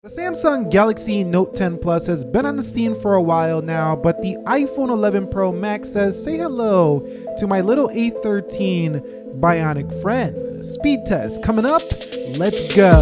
The Samsung Galaxy Note 10 Plus has been on the scene for a while now, but the iPhone 11 Pro Max says, say hello to my little A13 bionic friend. Speed test coming up. Let's go.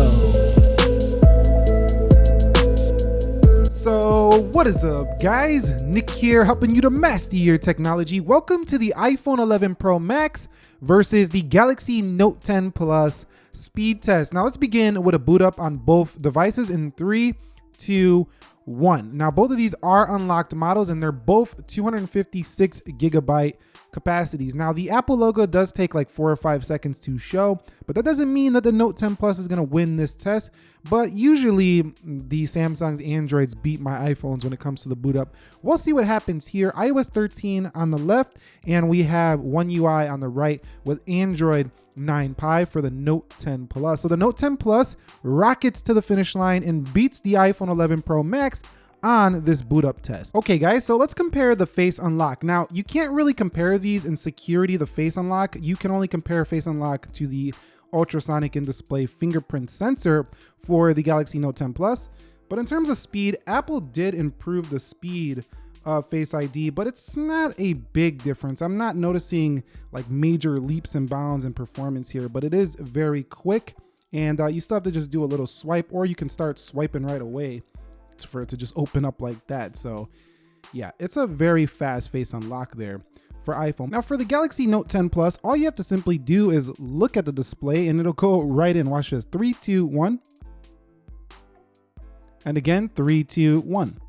So what is up, guys? Nick here, helping you to master your technology. Welcome to the iPhone 11 Pro Max versus the Galaxy Note 10 Plus speed test. Now let's begin with a boot up on both devices in 3, 2, 1. Now both of these are unlocked models and they're both 256 gigabyte capacities. Now the Apple logo does take like 4 or 5 seconds to show, but that doesn't mean that the Note 10 Plus is going to win this test. But usually the Samsung's Androids beat my iPhones when it comes to the boot up. We'll see what happens here. iOS 13 on the left, and we have One UI on the right with Android 9 Pie for the Note 10 Plus. So the Note 10 Plus rockets to the finish line and beats the iPhone 11 Pro Max on this boot up test. Okay guys, so let's compare the face unlock. Now you can't really compare these in security, the face unlock. You can only compare face unlock to the ultrasonic in-display fingerprint sensor for the Galaxy Note 10 Plus. But in terms of speed, Apple did improve the speed of Face ID, but it's not a big difference. I'm not noticing like major leaps and bounds in performance here, but it is very quick, and you still have to just do a little swipe, or you can start swiping right away for it to just open up like that. So yeah, it's a very fast face unlock there for iPhone. Now for the Galaxy Note 10 Plus, all you have to simply do is look at the display and it'll go right in. Watch this. 3, 2, 1. And again, 3, 2, 1.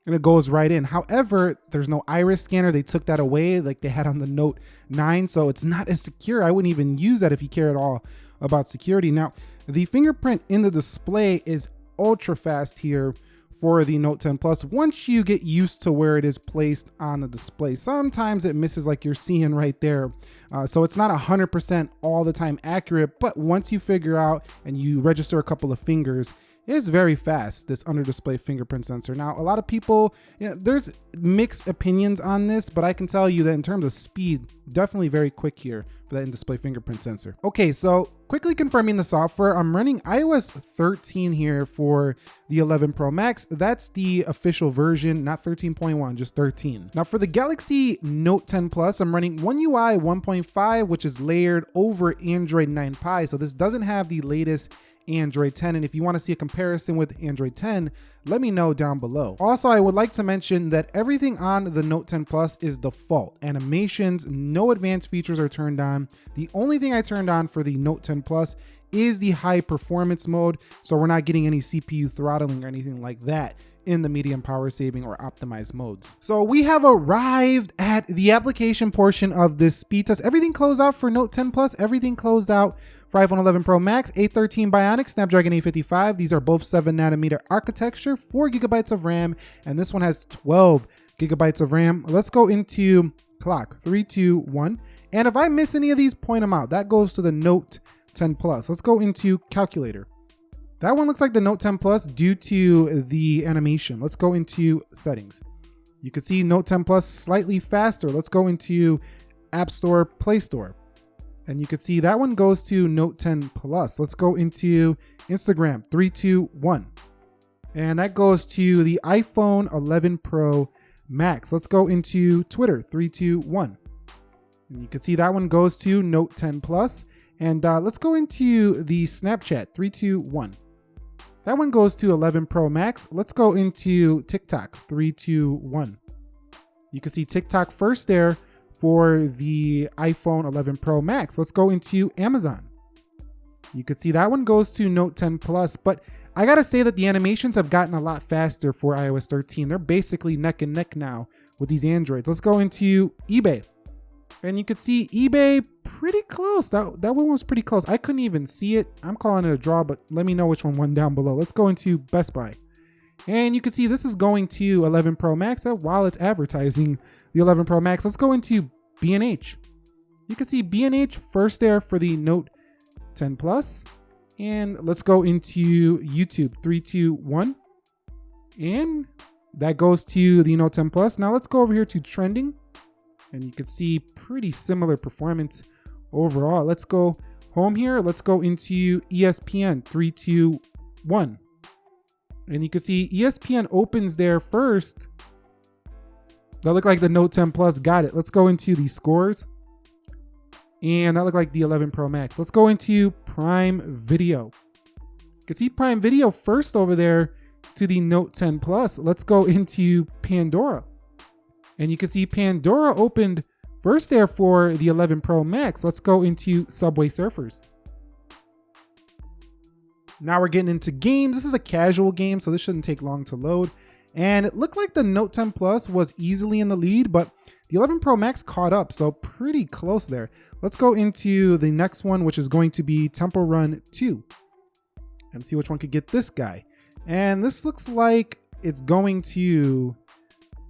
And it goes right in. However, there's no iris scanner. They took that away like they had on the Note 9. So it's not as secure. I wouldn't even use that if you care at all about security. Now, the fingerprint in the display is ultra fast here for the Note 10 Plus once you get used to where it is placed on the display. Sometimes it misses like you're seeing right there. So it's not 100% all the time accurate, but once you figure out and you register a couple of fingers, it's very fast, this under display fingerprint sensor. Now, a lot of people, there's mixed opinions on this, but I can tell you that in terms of speed, definitely very quick here for that in-display fingerprint sensor. Okay, so quickly confirming the software, I'm running iOS 13 here for the 11 Pro Max. That's the official version, not 13.1, just 13. Now for the Galaxy Note 10 Plus, I'm running One UI 1.5, which is layered over Android 9 Pie. So this doesn't have the latest Android 10, and if you want to see a comparison with Android 10, let me know down below. Also, I would like to mention that everything on the Note 10 Plus is default. Animations, no advanced features are turned on. The only thing I turned on for the Note 10 Plus is the high performance mode, so we're not getting any CPU throttling or anything like that in the medium power saving or optimized modes. So we have arrived at the application portion of this speed test. Everything closed out for Note 10 Plus, everything closed out for iPhone 11 Pro Max, A13 Bionic, Snapdragon 855. These are both 7nm architecture, 4 gigabytes of RAM, and this one has 12 gigabytes of RAM. Let's go into clock, 3, 2, 1. And if I miss any of these, point them out. That goes to the Note 10 Plus. Let's go into calculator. That one looks like the Note 10 Plus due to the animation. Let's go into settings. You can see Note 10 Plus slightly faster. Let's go into App Store, Play Store. And you can see that one goes to Note 10 Plus. Let's go into Instagram, 3, 2, 1. And that goes to the iPhone 11 Pro Max. Let's go into Twitter, 3, 2, 1. And you can see that one goes to Note 10 Plus. And let's go into the Snapchat, 3, 2, 1. That one goes to 11 Pro Max. Let's go into TikTok, 3, 2, 1. You can see TikTok first there for the iPhone 11 Pro Max. Let's go into Amazon. You can see that one goes to Note 10 Plus, but I gotta say that the animations have gotten a lot faster for iOS 13. They're basically neck and neck now with these Androids. Let's go into eBay. And you can see eBay pretty close. That one was pretty close. I couldn't even see it. I'm calling it a draw, but let me know which one won down below. Let's go into Best Buy. And you can see this is going to 11 Pro Max while it's advertising the 11 Pro Max. Let's go into B&H. You can see B&H first there for the Note 10 Plus. And let's go into YouTube, 3, 2, 1. And that goes to the Note 10 Plus. Now let's go over here to trending. And you can see pretty similar performance overall. Let's go home here. Let's go into ESPN, 3, 2, 1. And you can see ESPN opens there first. That looked like the Note 10 Plus got it. Let's go into the scores. And that looked like the 11 Pro Max. Let's go into Prime Video. You can see Prime Video first over there to the Note 10 Plus. Let's go into Pandora. And you can see Pandora opened first there for the 11 Pro Max. Let's go into Subway Surfers. Now we're getting into games. This is a casual game, so this shouldn't take long to load. And it looked like the Note 10 Plus was easily in the lead, but the 11 Pro Max caught up, so pretty close there. Let's go into the next one, which is going to be Temple Run 2, and see which one could get this guy. And this looks like it's going to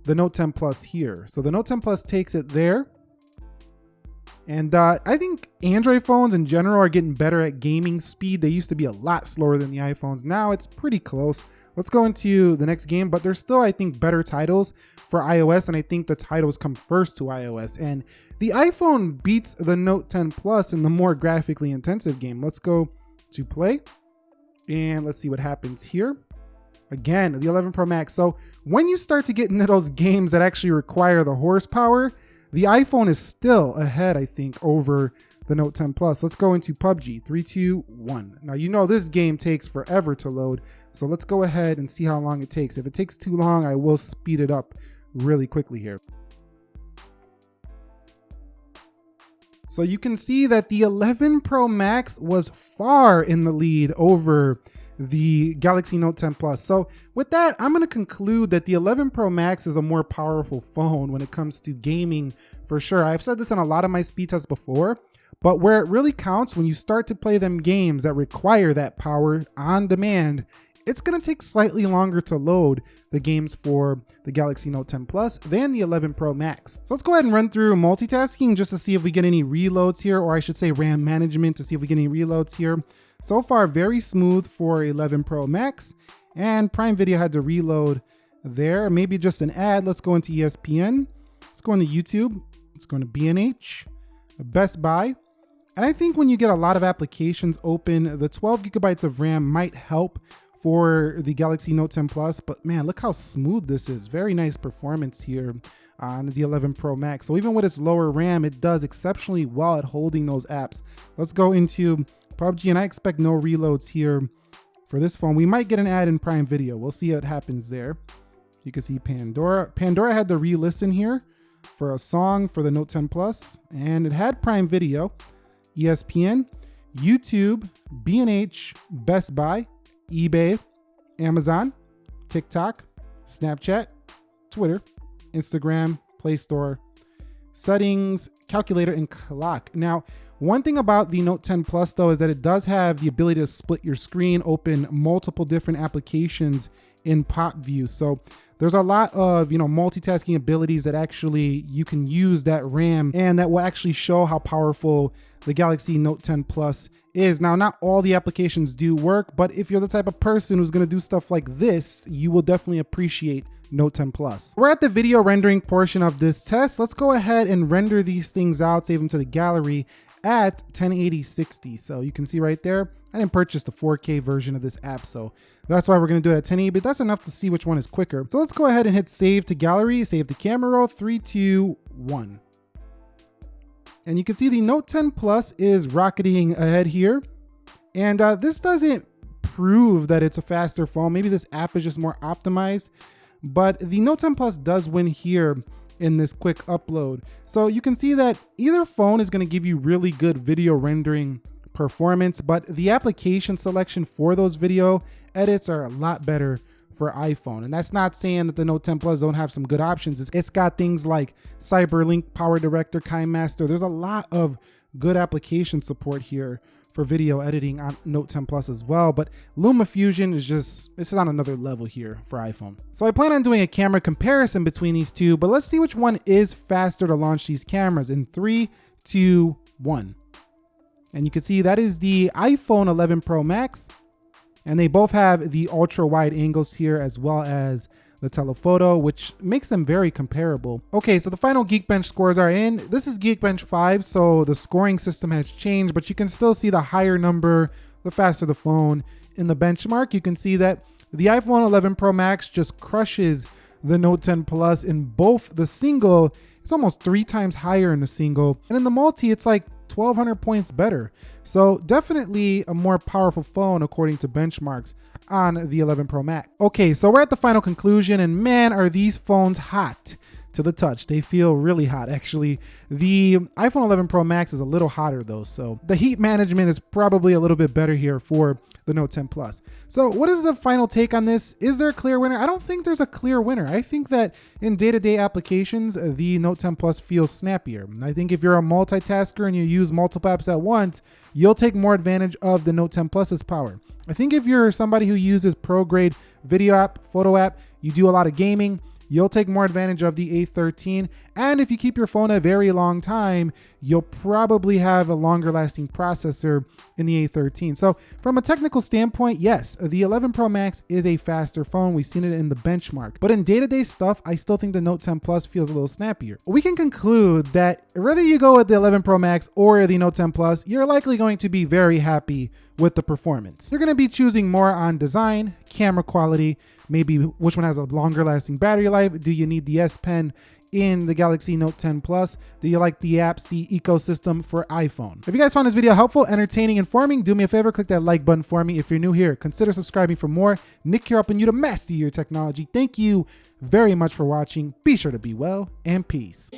the Note 10 Plus here. So the Note 10 Plus takes it there. And I think Android phones in general are getting better at gaming speed. They used to be a lot slower than the iPhones. Now it's pretty close. Let's go into the next game, but there's still, I think, better titles for iOS, and I think the titles come first to iOS. And the iPhone beats the Note 10 Plus in the more graphically intensive game. Let's go to play, and let's see what happens here. Again, the 11 Pro Max. So when you start to get into those games that actually require the horsepower, the iPhone is still ahead, I think, over the Note 10 Plus. Let's go into PUBG. 3, 2, 1. Now, you know this game takes forever to load, so let's go ahead and see how long it takes. If it takes too long, I will speed it up really quickly here. So you can see that the 11 Pro Max was far in the lead over the Galaxy Note 10 Plus. So with that, I'm going to conclude that the 11 Pro Max is a more powerful phone when it comes to gaming for sure. I've said this in a lot of my speed tests before, but where it really counts, when you start to play them games that require that power on demand, it's going to take slightly longer to load the games for the Galaxy Note 10 Plus than the 11 Pro Max. So let's go ahead and run through multitasking just to see if we get any reloads here, or I should say RAM management, to see if we get any reloads here. So far, very smooth for 11 Pro Max, and Prime Video had to reload there. Maybe just an ad. Let's go into ESPN. Let's go into YouTube. Let's go into B&H, Best Buy. And I think when you get a lot of applications open, the 12 gigabytes of RAM might help for the Galaxy Note 10 Plus, but man, look how smooth this is. Very nice performance here on the 11 Pro Max. So even with its lower RAM, it does exceptionally well at holding those apps. Let's go into PUBG, and I expect no reloads here for this phone. We might get an ad in Prime Video. We'll see what happens there. You can see Pandora. Pandora had to re-listen here for a song for the Note 10 Plus, and it had Prime Video, ESPN, YouTube, B&H, Best Buy, eBay, Amazon, TikTok, Snapchat, Twitter, Instagram, Play Store, settings, calculator, and clock. Now, one thing about the Note 10 Plus though is that it does have the ability to split your screen, open multiple different applications in pop view. So there's a lot of, multitasking abilities that actually you can use that RAM, and that will actually show how powerful the Galaxy Note 10 Plus is. Now, not all the applications do work, but if you're the type of person who's going to do stuff like this, you will definitely appreciate Note 10 Plus. We're at the video rendering portion of this test. Let's go ahead and render these things out, save them to the gallery at 1080/60. So you can see right there, I didn't purchase the 4K version of this app, so that's why we're going to do it at 1080, but that's enough to see which one is quicker. So let's go ahead and hit save to gallery, save to camera roll. 3, 2, 1. And you can see the Note 10 Plus is rocketing ahead here. And this doesn't prove that it's a faster phone. Maybe this app is just more optimized, but the Note 10 Plus does win here in this quick upload. So you can see that either phone is going to give you really good video rendering performance, but the application selection for those video edits are a lot better for iPhone. And that's not saying that the Note 10 Plus don't have some good options. It's got things like Cyberlink, Power Director, KineMaster. There's a lot of good application support here for video editing on Note 10 Plus as well, but LumaFusion is this is on another level here for iPhone. So I plan on doing a camera comparison between these two, but let's see which one is faster to launch these cameras in 3, 2, 1. And you can see that is the iPhone 11 Pro Max, and they both have the ultra wide angles here as well as the telephoto, which makes them very comparable. Okay, so the final Geekbench scores are in. This is Geekbench 5, so the scoring system has changed, but you can still see the higher number, the faster the phone. In the benchmark, you can see that The iPhone 11 Pro Max just crushes the Note 10 Plus in both the single. It's almost 3 times higher in the single, and in the multi, it's like 1,200 points better. So definitely a more powerful phone according to benchmarks on the 11 Pro Max. Okay, so we're at the final conclusion, and man, are these phones hot to the touch. They feel really hot, actually. The iPhone 11 Pro Max is a little hotter though, so the heat management is probably a little bit better here for the Note 10 Plus. So what is the final take on this? Is there a clear winner? I don't think there's a clear winner. I think that in day-to-day applications, the Note 10 Plus feels snappier. I think if you're a multitasker and you use multiple apps at once, you'll take more advantage of the Note 10 Plus's power. I think if you're somebody who uses pro-grade video app, photo app, you do a lot of gaming, you'll take more advantage of the A13. And if you keep your phone a very long time, you'll probably have a longer lasting processor in the A13. So from a technical standpoint, yes, the 11 Pro Max is a faster phone. We've seen it in the benchmark. But in day-to-day stuff, I still think the Note 10 Plus feels a little snappier. We can conclude that whether you go with the 11 Pro Max or the Note 10 Plus, you're likely going to be very happy with the performance. You're going to be choosing more on design, camera quality, maybe which one has a longer lasting battery life. Do you need the S Pen in the Galaxy Note 10 Plus? Do you like the apps, the ecosystem for iPhone? If you guys found this video helpful, entertaining, informing, do me a favor, click that like button for me. If you're new here, consider subscribing for more. Nick here helping you to master your technology. Thank you very much for watching. Be sure to be well, and peace.